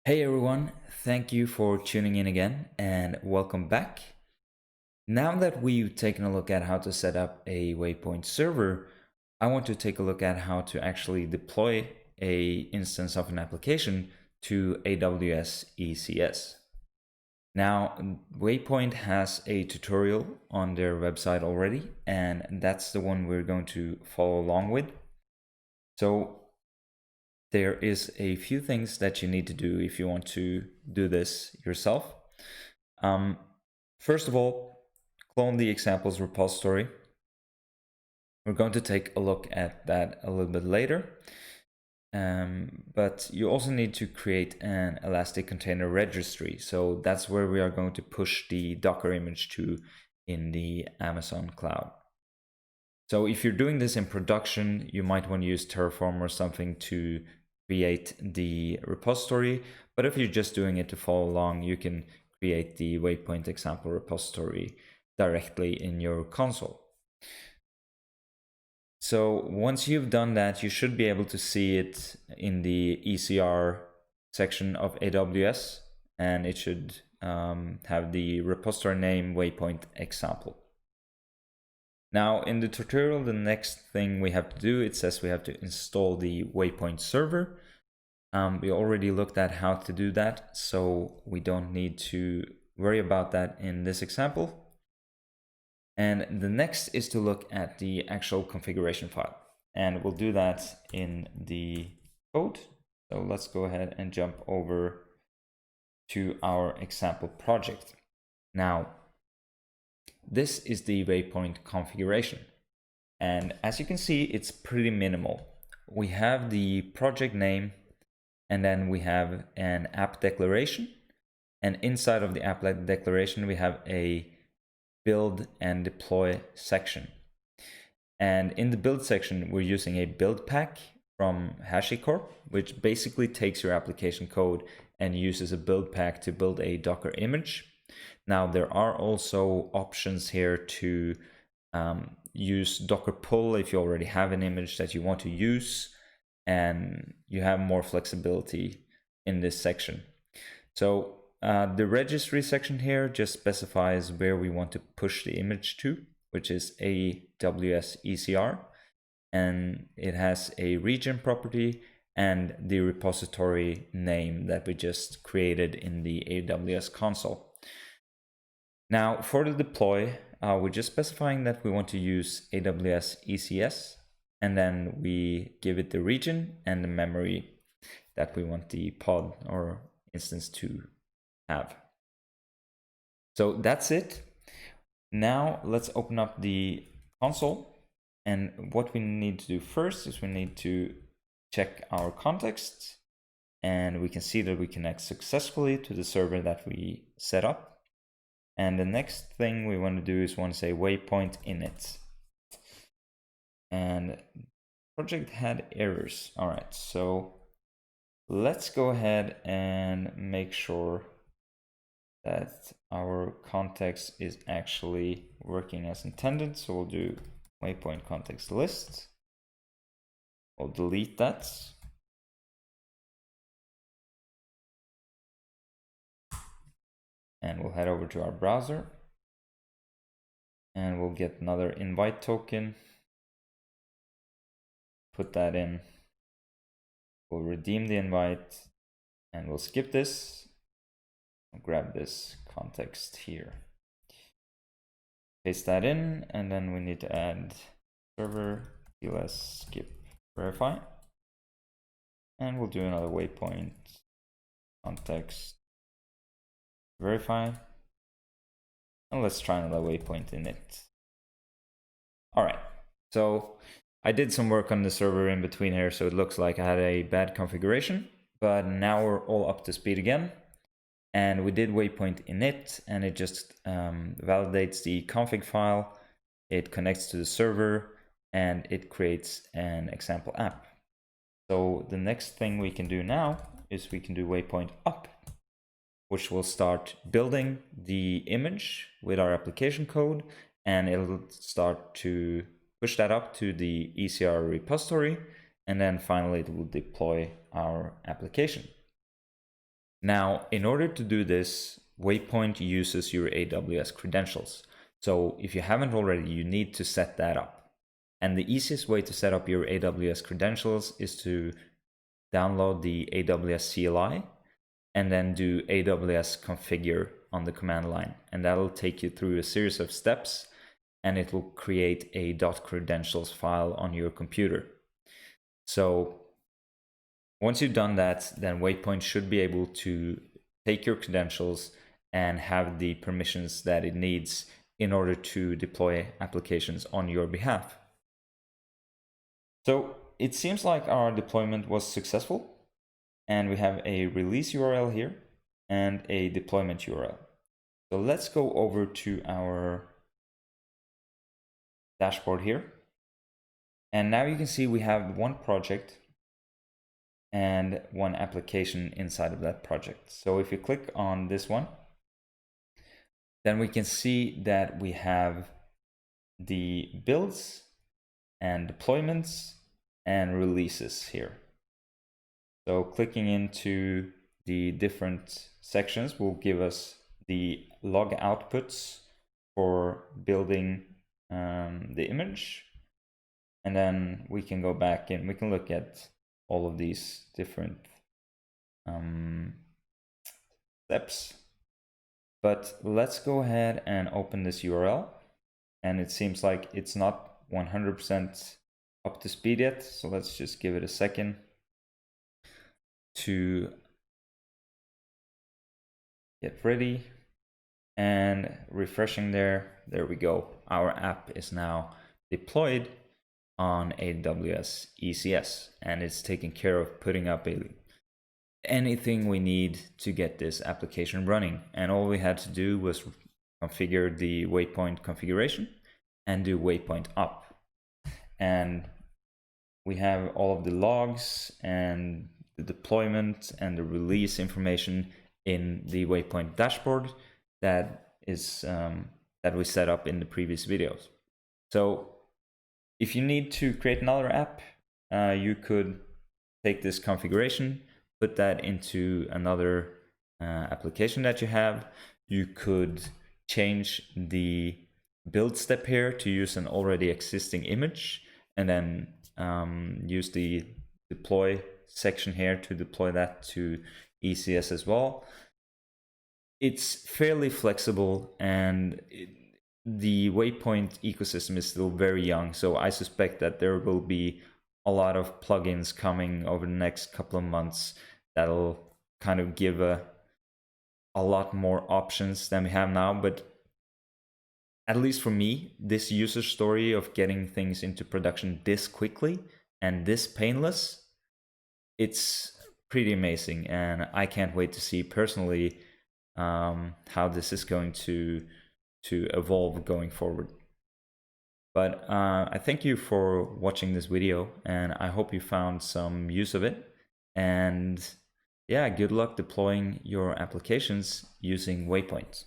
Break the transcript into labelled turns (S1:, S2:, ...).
S1: Hey everyone, thank you for tuning in again and welcome back. Now that we've taken a look at how to set up a waypoint server, I want to take a look at how to actually deploy a instance of an application to AWS ECS. Now, Waypoint has a tutorial on their website already, and that's the one we're going to follow along with. So there is a few things that you need to do if you want to do this yourself. First of all, clone the examples repository. We're going to take a look at that a little bit later. But you also need to create an Elastic Container Registry. So that's where we are going to push the Docker image to in the Amazon cloud. So if you're doing this in production, you might want to use Terraform or something to create the repository. But if you're just doing it to follow along, you can create the Waypoint example repository directly in your console. So once you've done that, you should be able to see it in the ECR section of AWS, and it should have the repository name Waypoint example. Now in the tutorial, the next thing we have to do, it says we have to install the Waypoint server. We already looked at how to do that, so we don't need to worry about that in this example. And the next is to look at the actual configuration file, and we'll do that in the code. So let's go ahead and jump over to our example project. Now, this is the Waypoint configuration. And as you can see, it's pretty minimal. We have the project name, and then we have an app declaration. And inside of the app declaration, we have a build and deploy section. And in the build section, we're using a build pack from HashiCorp, which basically takes your application code and uses a build pack to build a Docker image. Now, there are also options here to use Docker pull if you already have an image that you want to use, and you have more flexibility in this section. So the registry section here just specifies where we want to push the image to, which is AWS ECR, and it has a region property and the repository name that we just created in the AWS console. Now for the deploy, we're just specifying that we want to use AWS ECS, and then we give it the region and the memory that we want the pod or instance to have. So that's it. Now let's open up the console, and what we need to do first is we need to check our context, and we can see that we connect successfully to the server that we set up. And the next thing we want to do is want to say waypoint init. And project had errors. All right, so let's go ahead and make sure that our context is actually working as intended. So we'll do waypoint context list. We'll delete that. And we'll head over to our browser, and we'll get another invite token, put that in, we'll redeem the invite, and we'll skip this. I'll grab this context here, paste that in, and then we need to add server ls skip verify, and we'll do another waypoint context verify, and let's try another waypoint init. All right, so I did some work on the server in between here, so it looks like I had a bad configuration, but now we're all up to speed again. And we did waypoint init, and it just validates the config file, it connects to the server, and it creates an example app. So the next thing we can do now is we can do waypoint up, which will start building the image with our application code, and it'll start to push that up to the ECR repository, and then finally it will deploy our application. Now, in order to do this, Waypoint uses your AWS credentials. So if you haven't already, you need to set that up. And the easiest way to set up your AWS credentials is to download the AWS CLI and then do AWS configure on the command line. And that'll take you through a series of steps, and it will create a .credentials file on your computer. So once you've done that, then Waypoint should be able to take your credentials and have the permissions that it needs in order to deploy applications on your behalf. So it seems like our deployment was successful, and we have a release URL here and a deployment URL. So let's go over to our dashboard here. And now you can see we have one project and one application inside of that project. So if you click on this one, then we can see that we have the builds and deployments and releases here. So clicking into the different sections will give us the log outputs for building the image. And then we can go back and we can look at all of these different steps. But let's go ahead and open this URL. And it seems like it's not 100% up to speed yet. So let's just give it a second to get ready. And refreshing there we go. Our app is now deployed on AWS ECS, and it's taking care of putting up anything we need to get this application running. And all we had to do was configure the Waypoint configuration and do Waypoint up. And we have all of the logs and the deployment and the release information in the Waypoint dashboard that is that we set up in the previous videos. So if you need to create another app, you could take this configuration, put that into another application that you have. You could change the build step here to use an already existing image, and then use the deploy section here to deploy that to ECS as well. It's fairly flexible, and the Waypoint ecosystem is still very young, so I suspect that there will be a lot of plugins coming over the next couple of months that'll kind of give a lot more options than we have now. But at least for me, this user story of getting things into production this quickly and this painless, it's pretty amazing, and I can't wait to see personally how this is going to evolve going forward. But I thank you for watching this video, and I hope you found some use of it. And yeah, good luck deploying your applications using Waypoint.